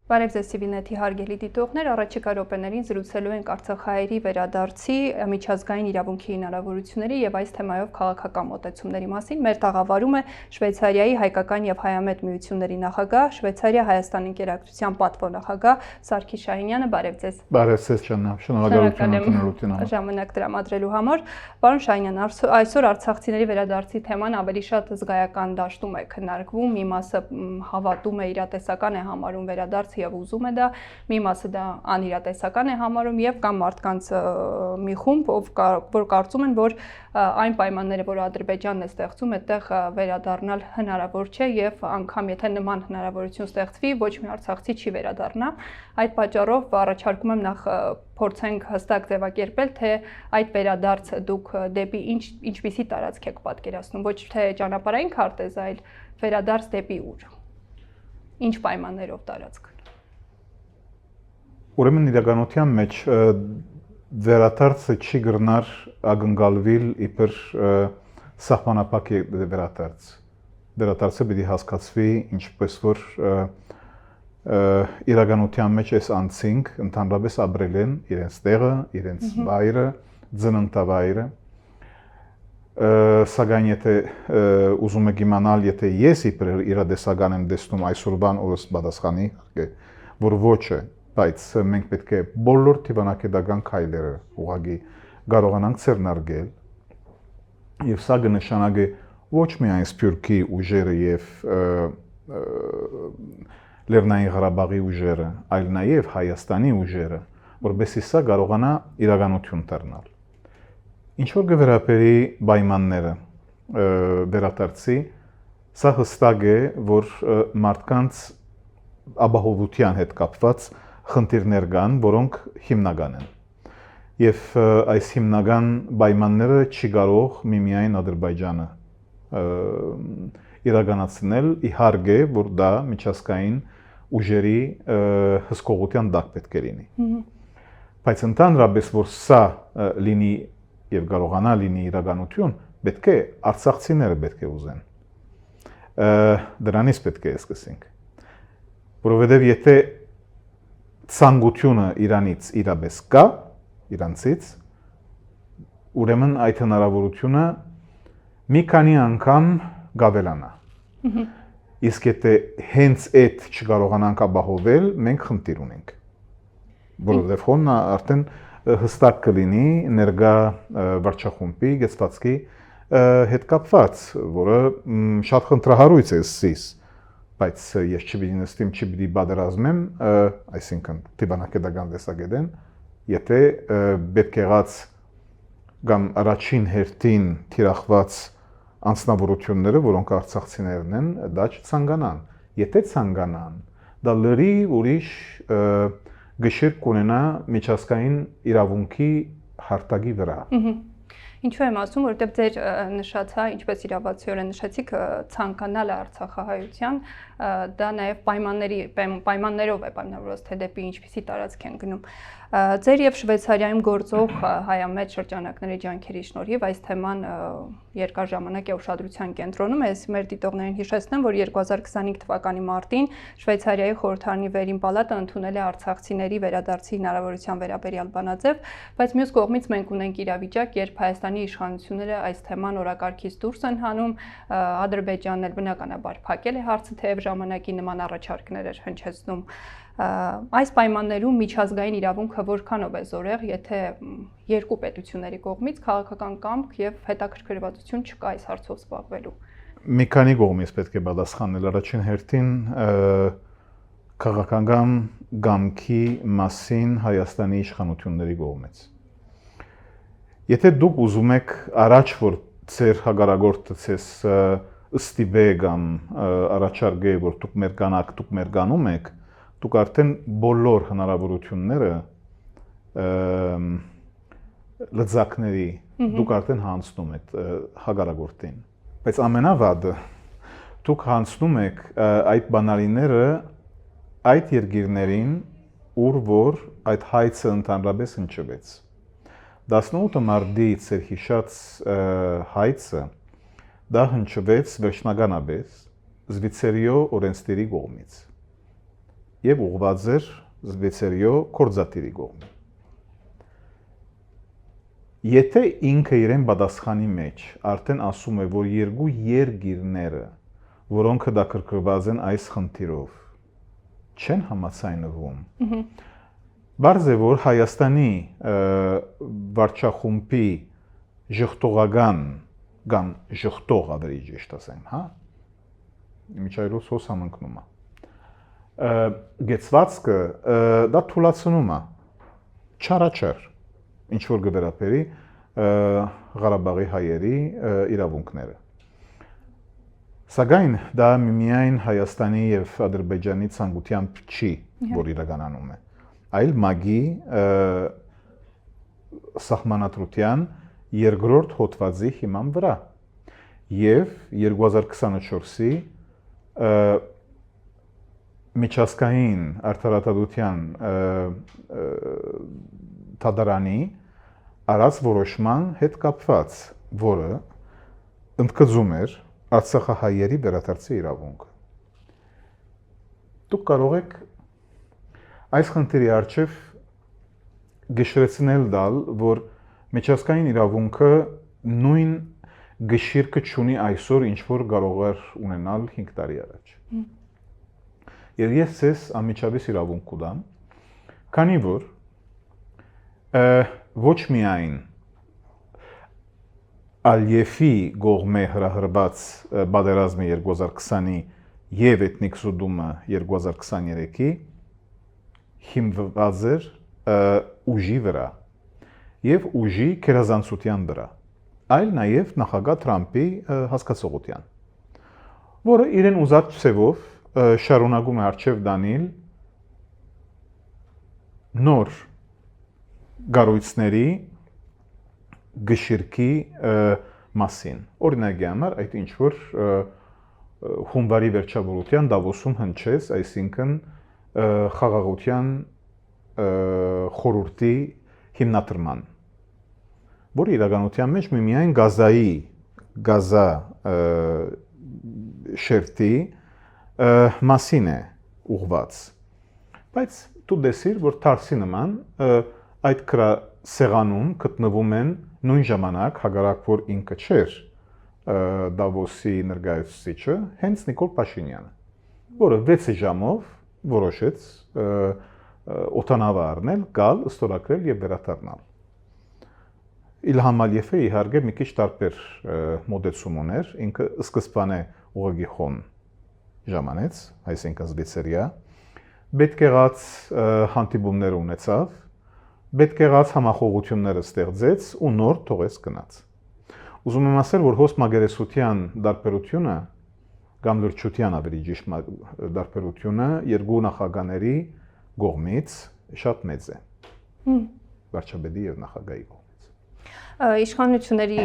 Բարև ձեզ Civilnet-ի հարգելի դիտողներ, առաջիկա րոպեներին զրուցելու ենք Արցախահայերի վերադարձի միջազգային իրավունքի հնարավորությունների եւ այս թեմայով քաղաքական մոտեցումների մասին։ Մեր տաղավարում է Շվեյցարիայի հայկական եւ հայամետ միությունների նախագահ, Շվեյցարիա-Հայաստան ընկերակցության պատվոնախագահ Սարգիս Շահինյանը։ Բարև ձեզ։ Բարև ձեզ, շնորհակալություն ընդունելության համար։ Ժամանակ տրամադրելու համար։ Պարոն Շահինյան, այսօր արցախցիների վերադարձի թեման ավելի շատ զգայական դաշտում է քննարկվում, մի մասը հավատում է իրատեսական է համարում վերադարձ եւ ուզում է դա, մի մասը դա անիրատեսական է համարում եւ կան մարդկանց մի խումբ, որ կարծում են, որ այն պայմանները, որ Ադրբեջանն է ստեղծում, այդտեղ վերադառնալ հնարավոր չէ եւ անգամ եթե նման հնարավորություն ստեղծվի, ոչ մի արցախցի չի վերադառնա։ Այդ պատճառով առաջարկում եմ նախ փորձենք հստակ ձևակերպել, թե այդ վերադարձը դուք դեպի ինչպիսի տարածք եք պատկերացնում, ոչ թե ճանապարհային քարտեզ, այլ վերադարձ դեպի ուր։ Ինչ պայմաններով տարածք։ Ուրեմն իրականության մեջ վերադարձը չի գրնար ակնկալվել իբր սահմանափակ վերադարձ։ Վերադարձը պիտի հասկացվի ինչպես որ իրականության մեջ այս անցինք ընդհանրապես ապրել են իրենց տեղը, իրենց վայրը, ծննդավայրը։ Սակայն եթե ուզում եք իմանալ, եթե ես իբր իրադեսական եմ տեսնում այսօրվան օրս պատասխանի, որ ոչ է, բայց մենք պետք է բոլոր թիվանակետական քայլերը ուղղակի կարողանանք ձեռնարկել եւ սա կնշանակի ոչ միայն Սփյուռքի ուժերը եւ Լեռնային Ղարաբաղի ուժերը, այլ նաեւ Հայաստանի ուժերը, որովհետեւ սա կարողանա իրականություն դառնալ։ Ինչ որ կվերապերի պայմանները վերադարձի, սա հստակ է, որ մարդկանց ապահովության հետ կապված խնդիրներ կան, որոնք հիմնական են։ Եվ այս հիմնական պայմանները չի կարող միմիայն Ադրբեջանը իրականացնել, իհարկե, որ դա միջազգային ուժերի հսկողության տակ պետք է լինի։ Բայց ընդհանրապես, որ սա լինի եւ կարողանա լինի իրականություն, պետք է արցախցիները պետք է ուզեն։ Դրանից պետք է սկսենք։ Որովհետեւ եթե ցանկությունը Իրանից իրապես կա, իրանցից, ուրեմն այդ հնարավորությունը մի քանի անգամ գավելանա։ Իսկ եթե հենց այդ չկարողանանք ապահովել, մենք խնդիր ունենք։ Որովհետեւ խոնը արդեն հստակ կլինի ներկա վարչախումբի գծվածքի հետ կապված, որը շատ խնդրահարույց է սիս, բայց ես չպիտի նստեմ, չպիտի պատերազմեմ, այսինքն դիվանագիտական տեսակետեն, եթե պետք եղած կամ առաջին հերթին թիրախված անձնավորությունները, որոնք արցախցիներն են, դա չցանկանան։ Եթե ցանկանան, դա լրիվ ուրիշ գշեր կունենա միջազգային իրավունքի հարտակի վրա։ Ինչու եմ ասում, որովհետև ձեր նշածա, ինչպես իրավացիորեն նշեցիք, ցանկանալը արցախահայության, դա նաև պայմաններով է պայմանավորված, թե դեպի ինչպիսի տարածք են գնում։ Ձեր եւ Շվեյցարիայում գործող հայամետ շրջանակների ջանքերի շնորհիվ այս թեման երկար ժամանակ է ուշադրության կենտրոնում։ Ես մեր դիտողներին հիշեցնեմ, որ 2025 թվականի մարտին Շվեյցարիայի խորհրդարանի վերին պալատը ընդունել է արցախցիների վերադարձի հնարավորության վերաբերյալ բանաձև, բայց մյուս կողմից մենք ունենք իրավիճակ, երբ Հայաստանի իշխանությունները այս թեման օրակարգից դուրս են հանում, Ադրբեջանն էլ բնականաբար փակել է հարցը, թեև ժամանակի նման առաջարկներ էր հնչեցնում։ Այս պայմաններում միջազգային իրավունքը որքանով է զորեղ, եթե երկու պետությունների կողմից քաղաքական կամք եւ հետաքրքրվածություն չկա այս հարցով զբաղվելու։ Մի քանի կողմից պետք է պատասխանել առաջին հերթին քաղաքական կամքի մասին Հայաստանի իշխանությունների կողմից։ Եթե դուք ուզում եք առաջ որ ձեր հագարագործը ցես ստիպե կամ առաջարկե որ դուք մեր կանաք, դուք մեր գանում եք, դուք արդեն բոլոր հնարավորությունները լծակների դուք արդեն հանցնում եք հագարագործին։ Բայց ամենավատը դուք հանցնում եք այդ բանալիները այդ երկիրներին, ուր որ այդ հայցը ընդհանրապես հնչվեց։ 18 մարտից էր հիշած հայցը, դա հնչվեց վերջնականապես Զվիցերիո օրենսդիրի կողմից։ եւ ուղղված էր Զվեյցարիո կորզատիրի կողմը։ Եթե ինքը իրեն պատասխանի մեջ արդեն ասում է, որ երկու երկիրները, որոնք հետաքրքրված են այս խնդիրով, չեն համաձայնվում, բարձ է, որ Հայաստանի վարչախումբի ժխտողական կամ ժխտող ավելի ճիշտ ասեմ, հա, միջայլոց հոս համընկնում է։ Գեցվածքը դա թուլացնում է, չարաչար, ինչ որ գվերապերի Ղարաբաղի հայերի իրավունքները։ Սակայն դա միայն Հայաստանի եւ Ադրբեջանի ցանկությամբ չի, որ իրականանում է, այլ ՄԱԳ-ի սահմանադրության երկրորդ հոդվածի հիման վրա եւ 2024-ի միջազգային արդարադատության թադարանի արած որոշման հետ կապված, որը ընդգծում էր արցախահայերի վերադարձի իրավունքը։ Դուք կարող եք այս խնդիրի առջև գշրեցնել դալ, որ միջազգային իրավունքը նույն գշիրքը չունի այսօր, ինչ որ կարող էր ունենալ 5 տարի առաջ։ Եվ ես ձեզ անմիջապես իրավունք կտամ, քանի որ ոչ միայն Ալիևի կողմէ հրահրված պատերազմը 2020-ի եւ էթնիկ զուդումը 2023-ի հիմնված էր ուժի վրա եւ ուժի քերազանցության վրա, այլ նաեւ նախագահ Թրամփի հասկացողության, որը իրեն ուզած ցևով շարունակում է արչև դանել նոր գառույցների գշիրքի մասին։ Օրինակի համար այդ ինչ որ հունվարի վերջավորության Դավոսում հնչեց, այսինքն խաղաղության խորհրդի հիմնադրման, որը իրականության մեջ միայն Գազա շերտի մասին է ուղված, բայց դու տեսիր, որ Թարսի նման այդ սեղանում գտնվում են նույն ժամանակ հակառակ որ ինքը չէր Դավոսի ներկայացուցիչը, հենց Նիկոլ Փաշինյանը, որը 6 ժամով որոշեց օտանավ առնել, գալ, ստորագրել եւ վերադառնալ։ Իլհամ Ալիևը իհարկե մի քիչ տարբեր մոդեցում ուներ, ինքը սկզբանե ուղղակի խոն ժամանեց, այսինքն Զվեյցարիա, պետք եղած հանդիպումներ ունեցավ, պետք եղած համախոհությունները ստեղծեց ու նոր թողեց գնաց։ Ուզում եմ ասել, որ հոս մագերեսության դարբերությունը կամ լրջության ավելի ճիշտ դարբերությունը երկու նախագահների կողմից շատ մեծ է։ Վարչապետի եւ նախագահի կողմից։ Իշխանությունների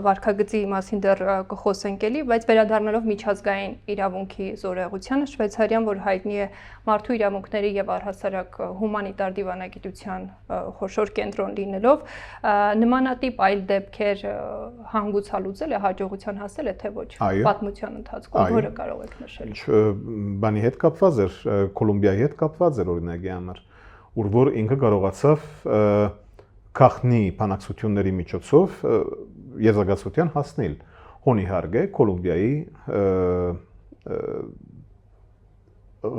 վարքագծի մասին դեռ կխոսենք էլի, բայց վերադառնալով միջազգային իրավունքի զորեղությանը, Շվեյցարիան, որ հայտնի է մարդու իրավունքների եւ առհասարակ հումանիտար դիվանագիտության խոշոր կենտրոն լինելով, նմանատիպ այլ դեպքեր հանգուցալուծել է, հաջողության հասել է, թե ոչ պատմության ընթացքում, որը կարող եք նշել։ Բանի հետ կապված էր, Կոլումբիայի հետ կապված էր օրինակի համար, որ ինքը կարողացավ քաղաքնի բանակցությունների միջոցով եզրակացության հասնել։ Հոն իհարկե Կոլումբիայի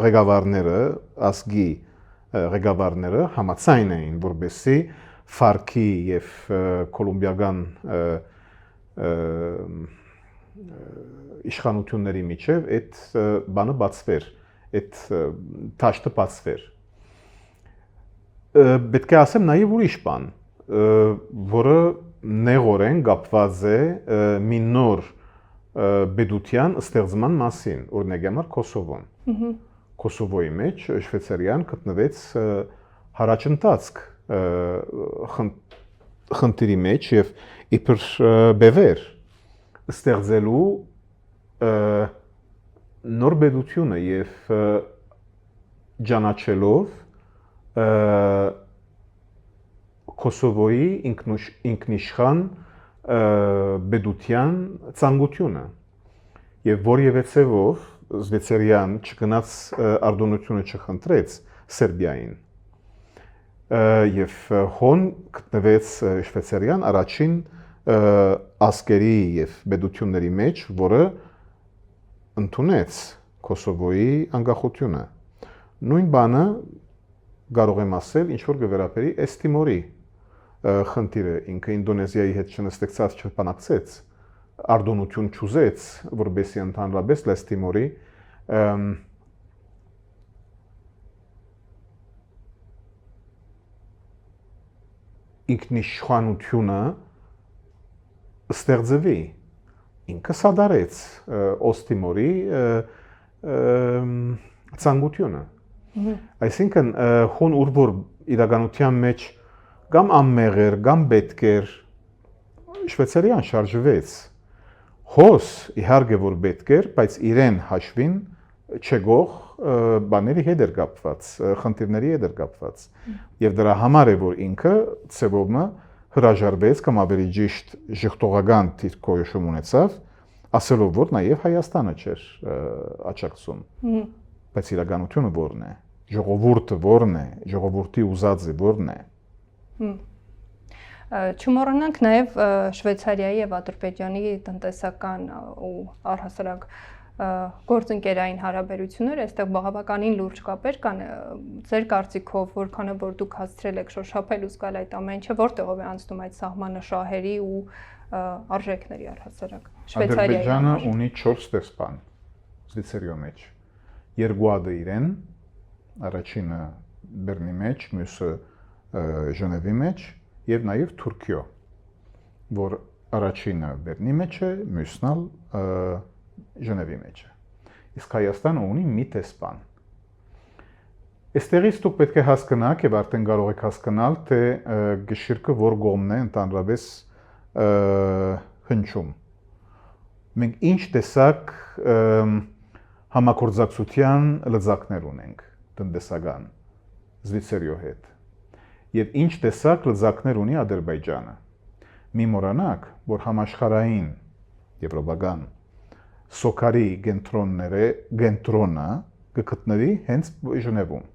ղեկավարները, ազգի ղեկավարները համաձայն էին, որպեսզի FARC-ի եւ կոլումբիական իշխանությունների միջև այդ բանը բացվեր, այդ թաշտը բացվեր։ Պետք է ասեմ նաեւ ուրիշ բան, որը նեղորեն կապված է մի նոր բեդության ստեղծման մասին, օրինակի համար Կոսովոն։ Կոսովոյի մեջ Շվեյցարիան գտնվեց հարաճընթացք խնդիրի մեջ եւ իբր բևեր ստեղծելու նոր բեդությունը եւ ճանաչելով Կոսովոյի ինքնիշխան բեդության ցանկությունը եւ որևէ ցևով Զվեյցարիան չգնաց արտոնությունը չխնդրեց Սերբիային եւ հոն գտնվեց Շվեյցարիան առաջին ազգերի եւ պետությունների մեջ, որը ընդունեց Կոսովոյի անկախությունը։ Նույն բանը կարող եմ ասել, ինչ որ գվերապերի Էստիմորի խնդիրը, ինքը Ինդոնեզիայի հետ չնստեցած չբանակցեց, արտոնություն չուզեց, որբեսի ընդհանրապես Էստիմորի ինքնիշխանությունը ստեղծվի, ինքը սադարեց Օստիմորի ցանկությունը։ Այսինքն հոն ուր որ իրականության մեջ կամ անմեղեր, կամ պետք էր Շվեյցարիան շարժվեց։ Հոս իհարկե որ պետք էր, բայց իրեն հաշվին չգող բաների հետ էր կապված, խնդիրների հետ էր կապված։ Եվ դրա համար է որ ինքը ծևոմը հրաժարվեց կամ ավելի ճիշտ ժխտողական դիրքորոշում ունեցավ, ասելով որ նաև Հայաստանը չէր աջակցում։ Բայց իրականությունը որն է, ժողովուրդը որն է, ժողովրդի ուզածը որն է։ Չմոռանանք նաև Շվեյցարիայի եւ Ադրբեջանի տնտեսական ու առհասարակ գործընկերային հարաբերությունները, այստեղ բավականին լուրջ կապեր կան։ Ձեր կարծիքով, որքանը որ դուք հասցրել եք շոշափել ու զգալ այդ ամեն ինչը, որտեղով է անցնում այդ սահմանը շահերի ու արժեքների առհասարակ։ Ադրբեջանը ունի 4 տեսփան Զվեյցարիայի մեջ։ Երկու հատ իրեն, առաջինը Բեռնի մեջ, մյուսը Ժնևի մեջ եւ նաեւ Թուրքիա, որ առաջինը Բեռնի մեջ է, մյուսն ալ Ժնևի մեջ է։ Իսկ Հայաստանը ունի մի տեսփան։ Այստեղից դուք պետք է հասկանաք եւ արդեն կարող եք հասկանալ, թե գշիրկը որ կողմն է ընդհանրապես հնչում։ Մենք ինչ տեսակ համագործակցության լծակներ ունենք տնտեսական Զվեյցարիայի հետ։ Եվ ինչ տեսակ լծակներ ունի Ադրբեջանը։ Մի մոռանաք, որ համաշխարհային եվրոպական սոկարի կենտրոնը կգտնվի հենց Ժնևում։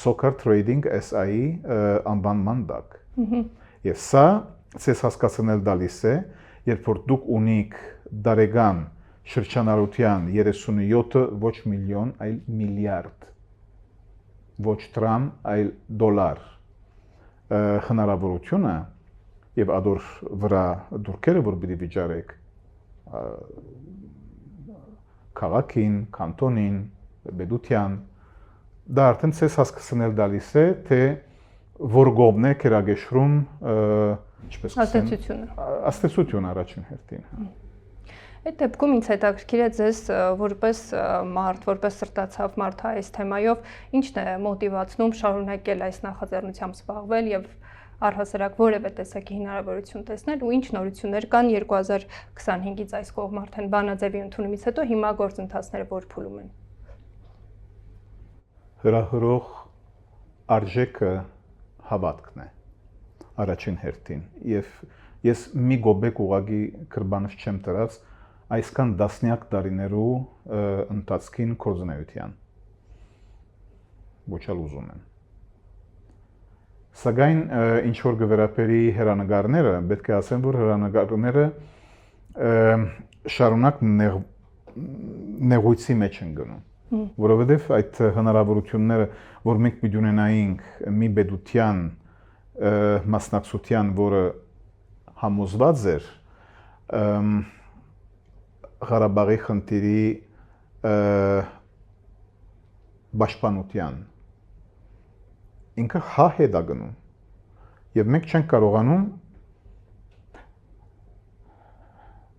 Soccer Trading SA-ի անվանման տակ։ Եվ սա ցես հասկացնել դալիս է, երբ որ դուք ունիք դարեգան շրջանառության 37 ոչ միլիոն, այլ միլիարդ, ոչ դրամ, այլ դոլար հնարավորությունը եւ ադոր վրա դուրքերը որ պիտի վիճարեք քաղաքին, կանտոնին, պետության, դա արդեն ցես հասկացնել դալիս է, թե որ կողմն է կերագեշրում, ինչպես ասացությունը։ Աստեցությունը առաջին հերթին։ Այդ դեպքում ինձ հետաքրքիր է ձեզ որպես մարդ, որպես սրտացավ մարդ այս թեմայով, ինչն է մոտիվացնում շարունակել այս նախաձեռնությամբ զբաղվել եւ առհասարակ որևէ տեսակի հնարավորություն տեսնել ու ինչ նորություններ կան 2025-ից այս կողմ արդեն բանաձևի ընդունումից հետո հիմա գործընթացները որ փուլում են։ Հրահրող արժեքը հավատքն է առաջին հերթին եւ ես մի գոբեկ ուղագի կրբանս չեմ տրած այսքան դասնյակ տարիներու ընթացքին կորձնայության ոչալ ուզում եմ Սակայն ինչ որ գվերապերի հերանագարները, պետք է ասեմ, որ հերանագարները շարունակ նեղույցի մեջ են գնում, որովհետև այդ հնարավորությունները, որ մենք պիտի ունենայինք մի պետության մասնակցության, որը համոզված էր Ղարաբաղի խնդիրի պաշտպանության ինքը հա հետ է գնում եւ մենք չենք կարողանում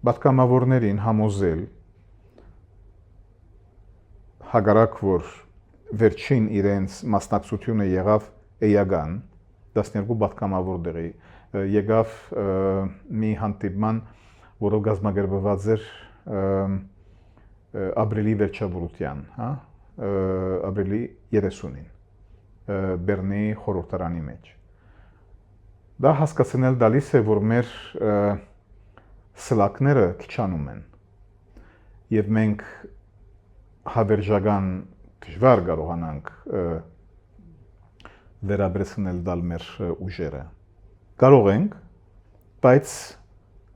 պատգամավորներին համոզել հագարակ որ վերջին իրենց մասնակցությունը եղավ էական 12 պատգամավոր դեղի եկավ մի հանդիպման որով գազմագերբված էր ապրիլի վերջավորության հա ապրիլի 30-ին Բեռնի խորհրդարանի մեջ։ Դա հասկացնել դալիս է, որ մեր սլակները քիչանում են։ Եվ մենք հավերժական դժվար կարողանանք վերաբերցնել դալ մեր ուժերը։ Կարող ենք, բայց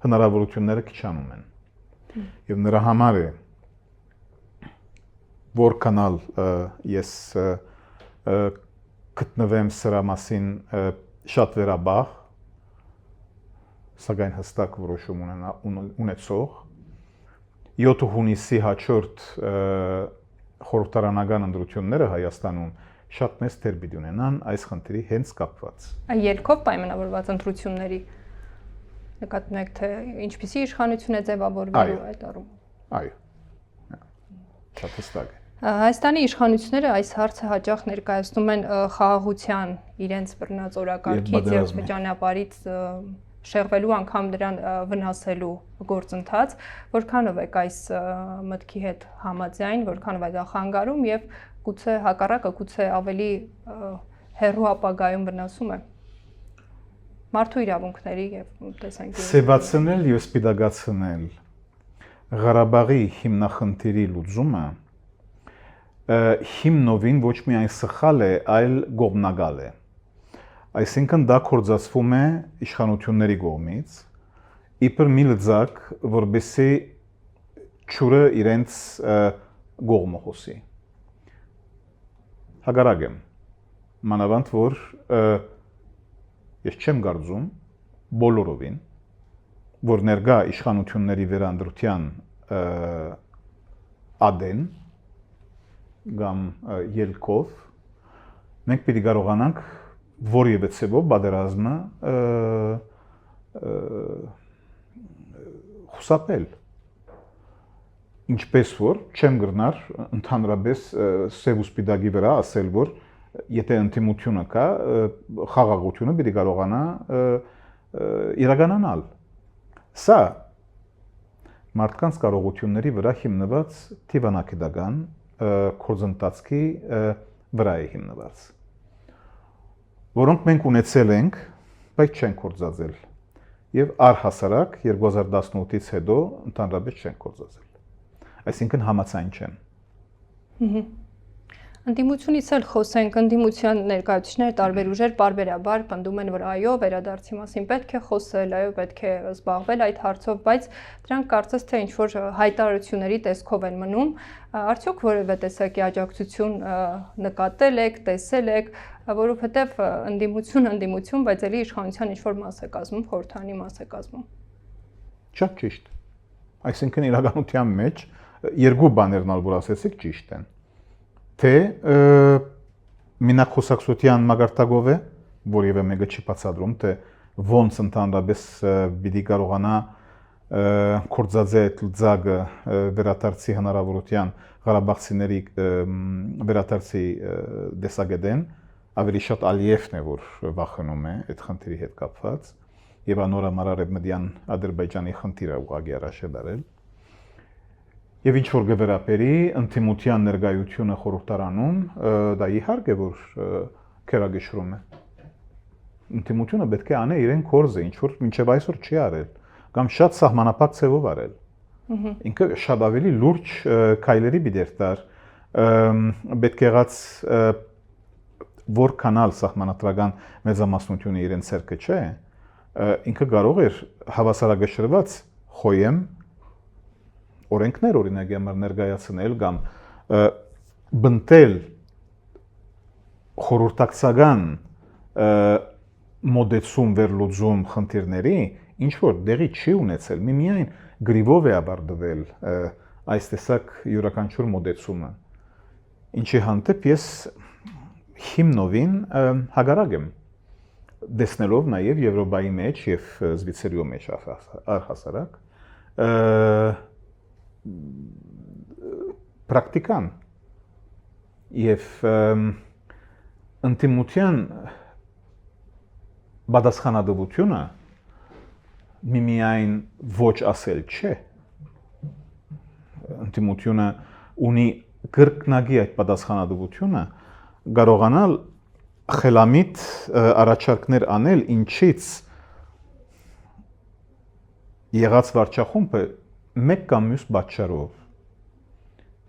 հնարավորությունները քիչանում են։ Եվ նրա համար է որքանալ ես գտնվեմ սրա մասին շատ վերաբախ, սակայն հստակ որոշում ունեցող 7 հունիսի հաջորդ խորհրդարանական ընտրությունները Հայաստանում շատ մեծ դեր պիտի ունենան այս խնդրի հենց կապված։ Երկով պայմանավորված ընտրությունների նկատում եք թե ինչպիսի իշխանություն է ձևավորվելու այդ առումով։ Այո։ Շատ հստակ է։ Հայաստանի իշխանությունները այս հարցը հաճախ ներկայացնում են խաղաղության իրենց բռնած օրակարգից եւ ճանապարհից շեղվելու անգամ դրան վնասելու գործընթաց, որքանով եք այս մտքի հետ համաձայն, որքանով է դա խանգարում եւ գուցե հակառակը գուցե ավելի հեռու ապագայում վնասում է մարդու իրավունքների եւ տեսանկյունի։ Սեվացնել եւ սպիտակացնել Ղարաբաղի հիմնախնդիրի լուծումը հիմնովին ոչ միայն սխալ է, այլ գոհմնագալ է։ Այսինքն դա կործածվում է իշխանությունների կողմից, իբր մի լծակ, որպեսզի ճուրը իրենց կողմը հոսի։ Հակառակ եմ, մանավանդ որ ես չեմ կարծում բոլորովին, որ ներկա իշխանությունների վերանդրության ադեն կամ ելքով մենք պիտի կարողանանք որևէ ցեվով պատերազմը խուսափել։ Ինչպես որ չեմ գրնար ընդհանրապես սև ու սպիտակի վրա ասել, որ եթե ընդդիմությունը կա, խաղաղությունը պիտի կարողանա իրականանալ։ Սա մարդկանց կարողությունների վրա հիմնված դիվանագիտական կորձընթացքի վրա է հիմնված, որոնք մենք ունեցել ենք, բայց չենք կորձածել, եւ առհասարակ 2018-ից հետո ընդհանրապես չենք կորձածել, այսինքն համաձայն չեն։ Ընդդիմությունից էլ խոսենք, ընդդիմության ներկայացուցիչները տարբեր ուժեր պարբերաբար պնդում են, որ այո, վերադարձի մասին պետք է խոսել, այո, պետք է զբաղվել այդ հարցով, բայց դրանք կարծես թե ինչ-որ հայտարարությունների տեսքով են մնում, արդյոք որևէ տեսակի աջակցություն նկատել եք, տեսել եք, որովհետև ընդդիմություն, բայց ելի իշխանության ինչ-որ մաս է կազմում, խորհրդարանի մաս է կազմում։ Շատ ճիշտ։ Այսինքն իրականության մեջ երկու բաներն ալ որ ասեցիք ճիշտ են։ Թե մինախոսակցության մագարտակով է, որևէ մեկը չի բացատրում, թե ոնց ընդհանրապես պիտի կարողանա կորձածել լծակը վերադարձի հնարավորության Ղարաբաղցիների վերադարձի դեսագետեն, ավելի շատ Ալիևն է, որ վախենում է այդ խնդրի հետ կապված, եւ անորամար արևմտյան Ադրբեջանի խնդիրը ուղղակի առաջ է դարել։ Եվ ինչ որ գվերապերի ընդդիմության ներկայությունը խորհրդարանում, դա իհարկե որ քերագշռում է։ Ընդդիմությունը պետք է անի իրեն կորզը, ինչ որ մինչև այսօր չի արել, կամ շատ սահմանափակ ցևով արել։ Ինքը շատ ավելի լուրջ քայլերի պիտի տար, պետք եղած որքանալ սահմանադրական մեծամասնությունը իրեն ցերկը չէ, ինքը կարող էր հավասարակշռված խոյեմ օրենքներ օրինակ համար ներկայացնել կամ բնտել խորհրդակցական մոդեցում վերլուծում խնդիրների, ինչ որ դեղի չի ունեցել, միայն գրիվով է ապարդվել այս տեսակ յուրաքանչյուր մոդեցումը։ Ինչի հանդեպ ես հիմնովին հակառակ եմ, տեսնելով նաև Եվրոպայի մեջ եւ Զվիցերիո մեջ առհասարակ պրակտիկան եւ ընդդիմության բադասխանադվությունը միմիայն ոչ ասել չէ, ընդդիմությունը ունի կրկնակի այդ բադասխանադվությունը կարողանալ խելամիտ առաջարկներ անել, ինչից եղած վարչախումբը մեկ կամ մյուս պատճառով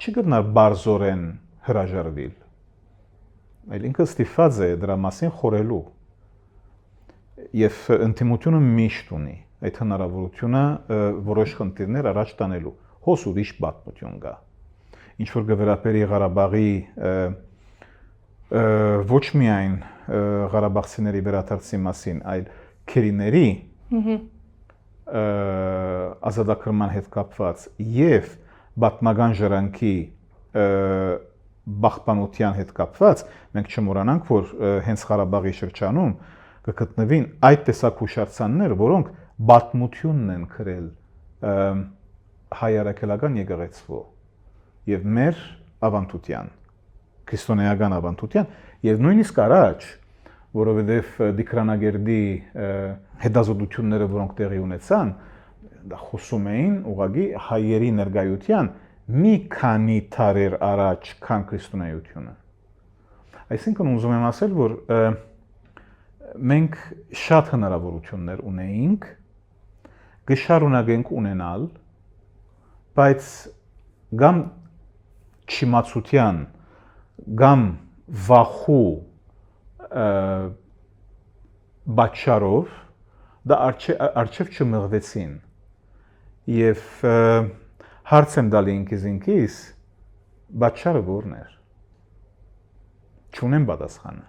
չգտնար բարձորեն հրաժարվել։ Այլ ինքը ստիպված է դրա մասին խորելու։ Եվ ընդդիմությունը միշտ ունի այդ հնարավորությունը որոշ խնդիրներ առաջ տանելու։ Հոս ուրիշ պատմություն կա։ Ինչ որ գվերապերի Ղարաբաղի ոչ միայն Ղարաբաղցիների վերադարձի մասին, այլ քերիների ազատագրման հետ կապված եւ պատմական ժառանգի բախտանության հետ կապված, մենք չմոռանանք, որ հենց Ղարաբաղի շրջանում կգտնվին այդ տեսակ հուշարձաններ, որոնք պատմությունն են գրել հայ արաքելական եկեղեցու եւ մեր ավանդության, քրիստոնեական ավանդության եւ նույնիսկ առաջ, որովհետեւ Դիկրանագերդի հետազոտությունները, որոնք տեղի ունեցան, դա խոսում էին ուղղակի հայերի ներկայության մի քանի տարեր առաջ, քան քրիստոնեությունը։ Այսինքն ուզում եմ ասել, որ մենք շատ հնարավորություններ ունեինք, կշարունակենք ունենալ, բայց կամ չիմացության, կամ վախու պատճառով դա արժև չմղվեցին եւ հարց եմ տալի ինքիս պատճառը որն էր չունեմ պատասխանը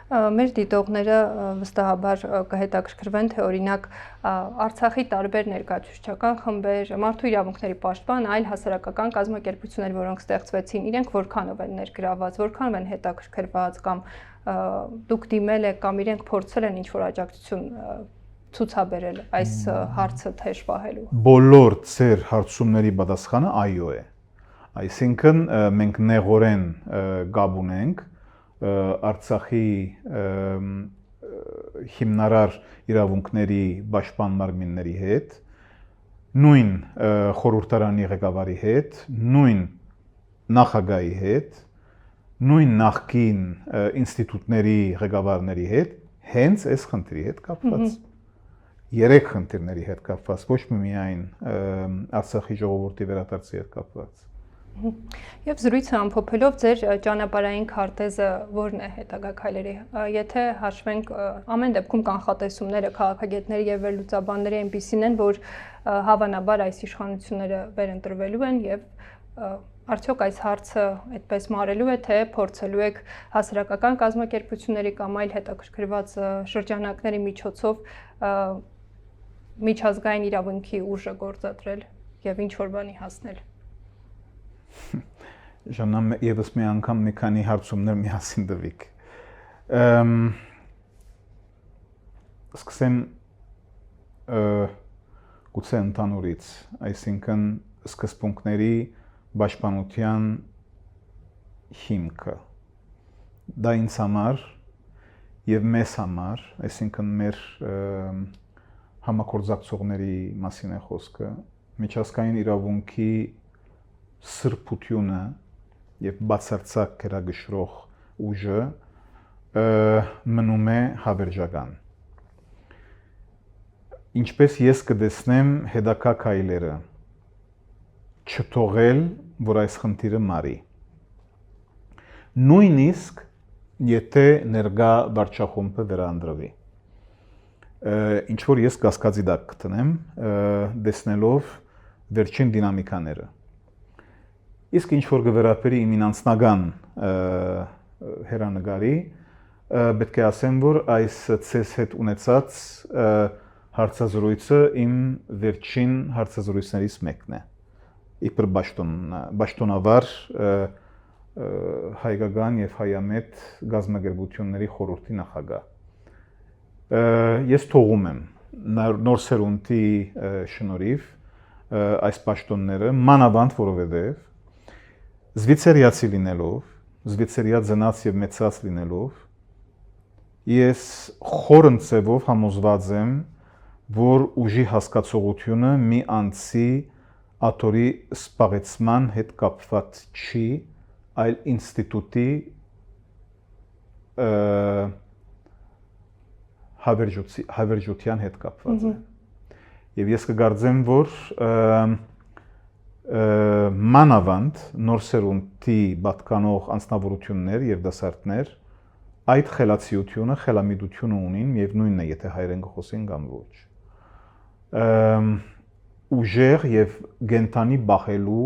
Մեր դիտողները վստահաբար կհետաքրքրվեն, թե օրինակ Արցախի տարբեր ներկայացուցչական խմբեր, մարդու իրավունքների պաշտպան, այլ հասարակական կազմակերպություններ, որոնք ստեղծվեցին, իրենք որքանով են ներգրաված, որքանով են հետաքրքրված կամ դուք դիմել եք կամ իրենք փորձել են ինչ-որ աջակցություն ցուցաբերել այս հարցը թեժ պահելու։ Բոլոր ծեր հարցումների պատասխանը այո է։ Այսինքն մենք նեղորեն գաբ ունենք Արցախի հիմնարար իրավունքների պաշտպան մարմինների հետ, նույն խորհրդարանի ղեկավարի հետ, նույն նախագահի հետ, նույն նախկին ինստիտուտների ղեկավարների հետ, հենց այս խնդրի հետ կապված։ Երեք խնդիրների հետ կապված, ոչ միայն Արցախի ժողովրդի վերադարձի հետ կապված։ Եվ զրույցը ամփոփելով ձեր ճանապարհային քարտեզը ո՞րն է հետագա քայլերի։ Եթե հաշվենք ամեն դեպքում կանխատեսումները քաղաքագետների եւ վերլուծաբանների այնպիսին են, որ հավանաբար այս իշխանությունները վերընտրվելու են եւ արդյոք այս հարցը այդպես մարելու է, թե փորձելու եք հասարակական կազմակերպությունների կամ այլ հետաքրքրված շրջանակների միջոցով միջազգային իրավունքի ուժը գործադրել եւ ինչ որ բանի հասնել։ Ժաննա եւս մի անգամ մի քանի հարցումներ միասին տվիք։ Սկսեմ գուցե ընդհանուրից, այսինքն սկզբունքների պաշտպանության հիմքը։ Դա ինձ համար եւ մեզ համար, այսինքն մեր համագործակցողների մասին է խոսքը, միջազգային իրավունքի սրբությունը եւ բացարձակ գրագշրող ուժը մնում է հավերժական։ Ինչպես ես կտեսնեմ հետագա քայլերը չթողել, որ այս խնդիրը մարի։ Նույնիսկ եթե ներկա վարչախումբը վերանդրվի։ Ինչ որ ես կասկածի տակ կտնեմ, տեսնելով վերջին դինամիկաները։ Իսկ ինչ որ գվերապերի իմ անձնական հերանեկարի, պետք է ասեմ, որ այս ցես հետ ունեցած հարցազրույցը իմ վերջին հարցազրույցներից մեկն է։ Իբր պաշտոնավար հայկական եւ հայամետ գազམ་ագերբությունների խորհրդի նախագահ։ Ես թողում եմ նոր սերունդի շնորհիվ այս պաշտոնները մանավանդ որովհետեւ Զվիցերիացի լինելով, զվիցերիա ծնած եւ մեծած լինելով, ես խորն ձևով համոզված եմ, որ ուժի հասկացողությունը մի անձի աթորի սպաղեցման հետ կապված չի, այլ ինստիտուտի հավերժության հետ կապված է։ Եվ ես կգարձեմ, որ մանավանդ նոր սերունդի պատկանող անձնավորություններ եւ դասարտներ այդ խելացիությունը, խելամիտությունը ունին եւ նույնն է, եթե հայերեն խոսեն կամ ոչ։ Ուժեղ եւ գենտանի բախելու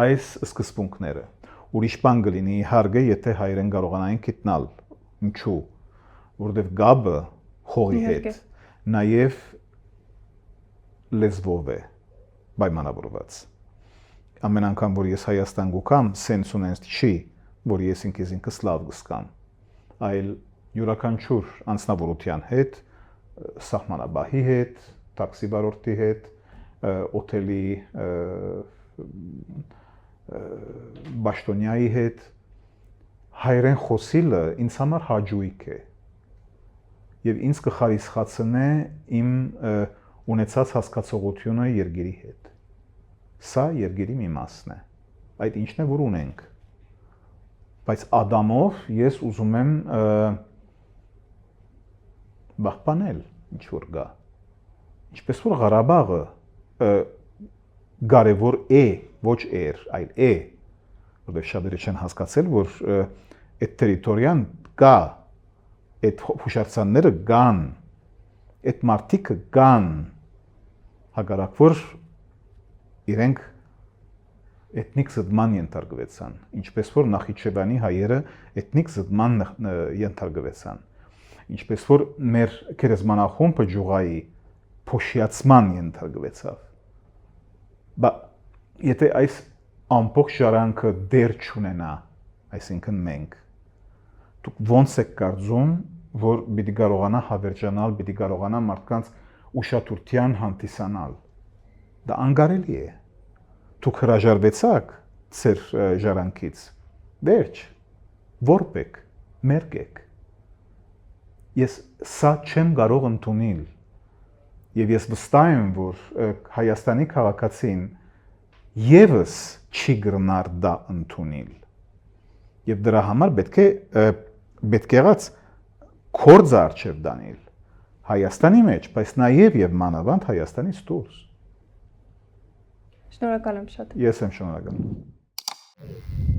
այս սկզբունքները։ Ուրիշ բան կլինի իհարկե, եթե հայերեն կարողանային գտնել։ Ինչու՞։ Որովհետեւ գաբը հողի հետ նաեւ լեզվով է պայմանավորված։ Ամեն անգամ, որ ես Հայաստան գուկամ, սենս ունենս չի, որ ես ինքս լավ կսկամ, այլ յուրաքանչյուր անձնավորության հետ, սահմանաբահի հետ, տաքսի վարորդի հետ, օթելի բաշտոնյայի հետ, հայերեն խոսիլը ինձ համար հաճույք է եւ ինձ կխարիսխացնե իմ ունեցած հասկացողությունը երկրի հետ։ Սա երկրի մի մասն է։ Այդ ինչն է, որ ունենք։ Բայց Ադամով ես ուզում եմ բախպանել ինչ որ գա։ Ինչպես որ Ղարաբաղը կարևոր է, ոչ էր, այլ է, որովհետև շատերը չեն հասկացել, որ այդ տերիտորիան կա, այդ հուշարձանները կան, այդ մարդիկը կան, հակառակ որ իրենք էթնիկ զտման ենթարկվեցան, ինչպես որ Նախիջևանի հայերը էթնիկ զտման ենթարկվեցան, ինչպես որ մեր գերեզմանախումբը Ջուղայի փոշիացման ենթարկվեցավ։ Եթե այս ամբողջ ժառանգը դեր չունենա, այսինքն մենք, դուք ոնց եք կարծում, որ պիտի կարողանա հավերժանալ, պիտի կարողանա մարդկանց ուշադրության հանդիսանալ։ Դա անկարելի է։ Դուք հրաժարվեցաք ձեր ժառանգից, վերջ, որպեք, մերկեք։ Ես սա չեմ կարող ընդունել, եւ ես վստահ եմ, որ Հայաստանի քաղաքացին եւս չի գրնար դա ընդունել։ Եվ դրա համար պետք եղած կորձ արժև դանել Հայաստանի մեջ, բայց նաեւ եւ մանավանդ Հայաստանից դուրս։ Շնորհակալ եմ շատ։ Ես եմ շնորհակալ։